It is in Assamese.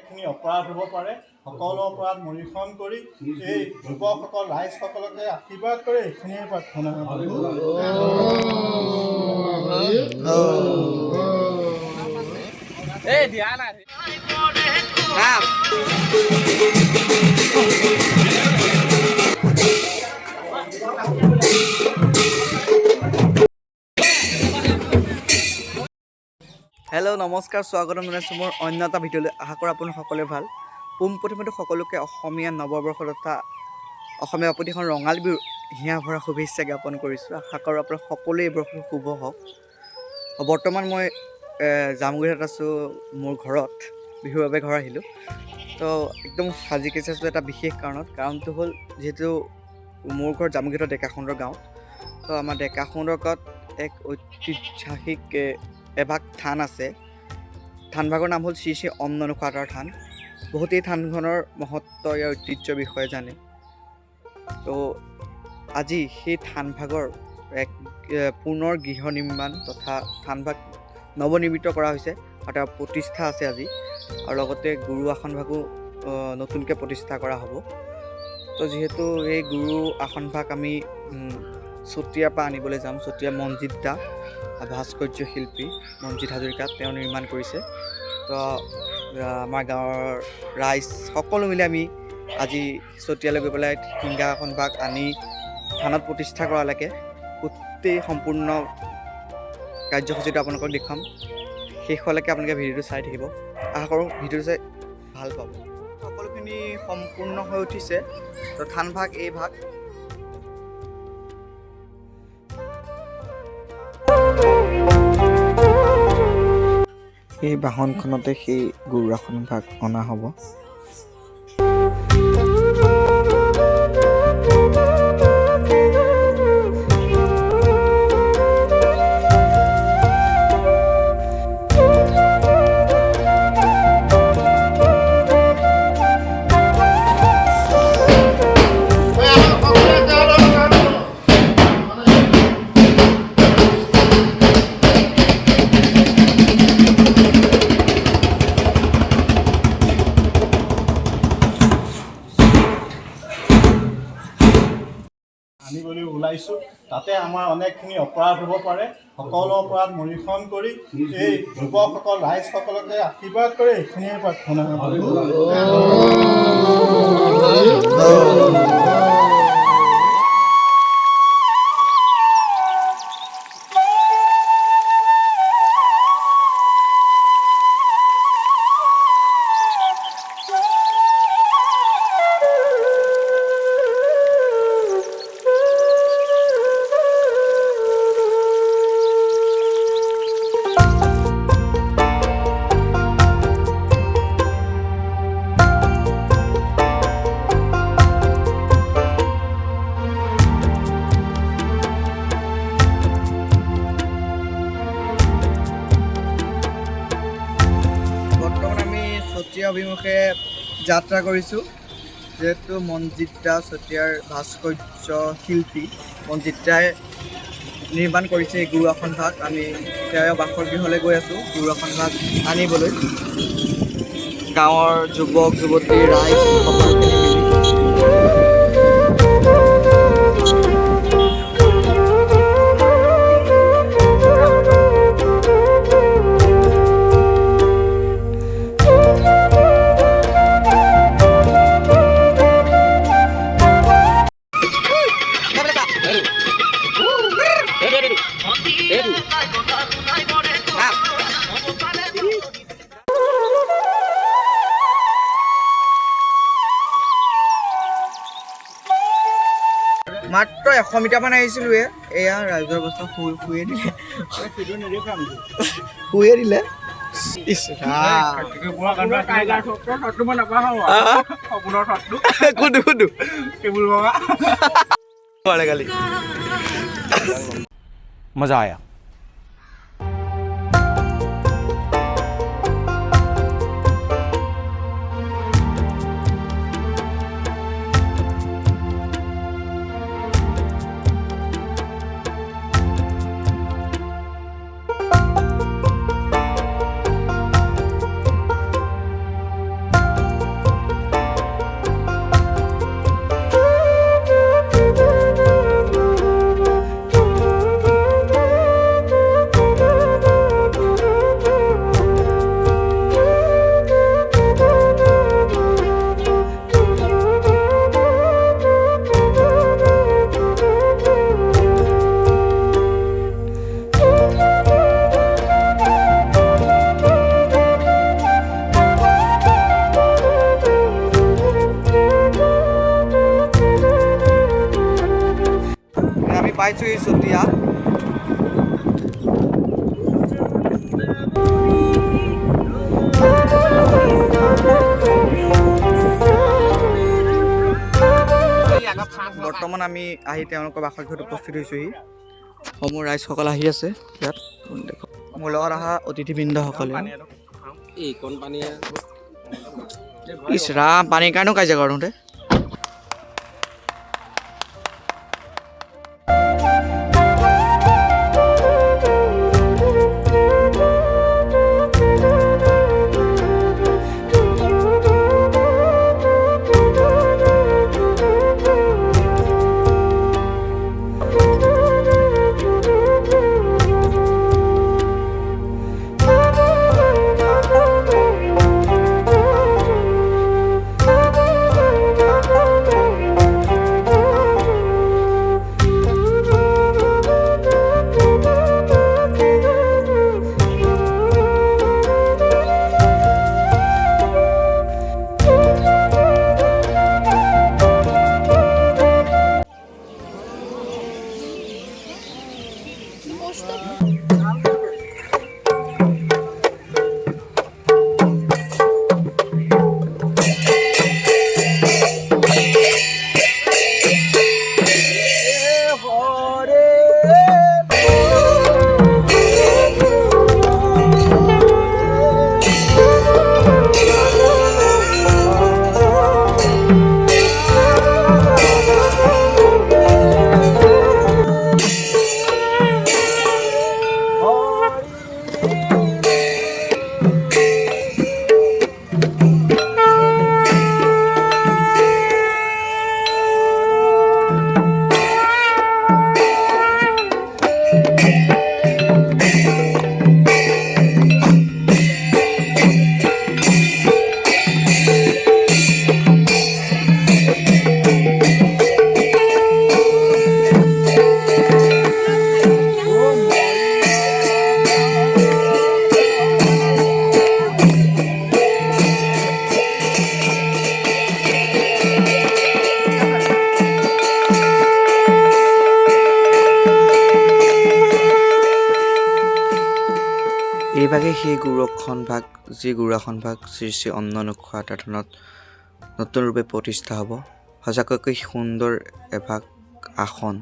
অনেকখিনি অপৰাধ হ'ব পাৰে। সকলো অপৰাধ মনিৰীক্ষণ কৰি এই যুৱকসকল ৰাইজসকলকে আশীৰ্বাদ কৰি এইখিনিয়ে প্ৰাৰ্থনা হেল্ল' নমস্কাৰ, স্বাগতম জনাইছোঁ মোৰ অন্য এটা ভিডিঅ'লৈ। আশা কৰোঁ আপোনাৰ সকলোৰে ভাল। পোনপ্ৰথমতে সকলোকে অসমীয়া নৱবৰ্ষ তথা অসমীয়া প্ৰতিখন ৰঙালী বিহুৰ হিয়া ভৰা শুভেচ্ছা জ্ঞাপন কৰিছোঁ। আশা কৰোঁ আপোনাৰ সকলোৱে এই বৰ্ষ শুভ হওক। বৰ্তমান মই জামুগুৰিত আছোঁ, মোৰ ঘৰত বিহুৰ বাবে ঘৰ আহিলোঁ। তো একদম সাজি কাচি আছোঁ এটা বিশেষ কাৰণটো হ'ল যিহেতু মোৰ ঘৰ জামুগুৰিত ডেকাসুন্দৰ গাঁৱত। তো আমাৰ ডেকাসুন্দৰ গাঁৱত এক ঐতিহাসিক এভাগ থান আছে। থানভাগৰ নাম হ'ল শ্ৰী শ্ৰী অম্ননুখাতাৰ থান। বহুতেই থানখনৰ মহত্ব, ইয়াৰ ঐতিহ্যৰ বিষয়ে জানে। তো আজি সেই থানভাগৰ এক পুনৰ গৃহ নিৰ্মাণ তথা থানভাগ নৱনিৰ্মিত কৰা হৈছে আৰু তাৰ প্ৰতিষ্ঠা আছে আজি, আৰু লগতে গুৰু আসনভাগো নতুনকৈ প্ৰতিষ্ঠা কৰা হ'ব। তো যিহেতু এই গুৰু আসনভাগ আমি চতিয়াৰ পৰা আনিবলৈ যাম। চতিয়া মনজিৎ দা ভাস্কৰ্য শিল্পী মনজিৎ হাজৰিকা তেওঁ নিৰ্মাণ কৰিছে। তো আমাৰ গাঁৱৰ ৰাইজ সকলো মিলি আমি আজি চতিয়ালৈ গৈ পেলাই সিংহা আসনভাগ আনি থানত প্ৰতিষ্ঠা কৰালৈকে গোটেই সম্পূৰ্ণ কাৰ্যসূচীটো আপোনালোকক দেখুৱাম। শেষলৈকে আপোনালোকে ভিডিঅ'টো চাই থাকিব। আশা কৰোঁ ভিডিঅ'টো চাই ভাল পাব। সকলোখিনি সম্পূৰ্ণ হৈ উঠিছে। তো থানভাগ এই ভাগ এই বাহনখনতে সেই গুৰু আসনভাগ অনা হ'ব। আনিবলৈ ওলাইছোঁ। তাতে আমাৰ অনেকখিনি অপৰাধ হ'ব পাৰে। সকলো অপৰাধ মনিৰীক্ষণ কৰি এই যুৱকসকল ৰাইজসকলকে আশীৰ্বাদ কৰি এইখিনিয়ে প্ৰাৰ্থনা চতিয়া অভিমুখে যাত্ৰা কৰিছোঁ। যিহেতু মনজিৎ দা চতিয়াৰ ভাস্কৰ্য শিল্পী মনজিৎ দাই নিৰ্মাণ কৰিছে এই গুৰু আসনভাগ। আমি তেওঁৰ বাসগৃহলৈ গৈ আছোঁ গুৰু আসনভাগ আনিবলৈ। গাঁৱৰ যুৱক যুৱতী ৰাইজ সকলোখিনি মিলি মাত্ৰ 100 মিটাৰমান আহিছিলোঁ। এয়া ৰাইজৰ অৱস্থা শুয়ে দিলে। मज़ा आया। পাইছোঁহি চতিয়া। বৰ্তমান আমি আহি তেওঁলোকৰ বাসগৃহত উপস্থিত হৈছোঁহি। সমূহ ৰাইজসকল আহি আছে ইয়াত। মোৰ লগত অহা অতিথিবৃন্দসকলে ইছ ৰাম, পানীৰ কাৰণেও কাজিয়া কৰোঁ তহঁতে। এইভাগে সেই গৌৰৱখন ভাগ যি গৌৰৱখন ভাগ শ্ৰী শ্ৰী অন্ন নোখোৱা থানত নতুন ৰূপে প্ৰতিষ্ঠা হ'ব। সঁচাকৈ সুন্দৰ এভাগ আসন।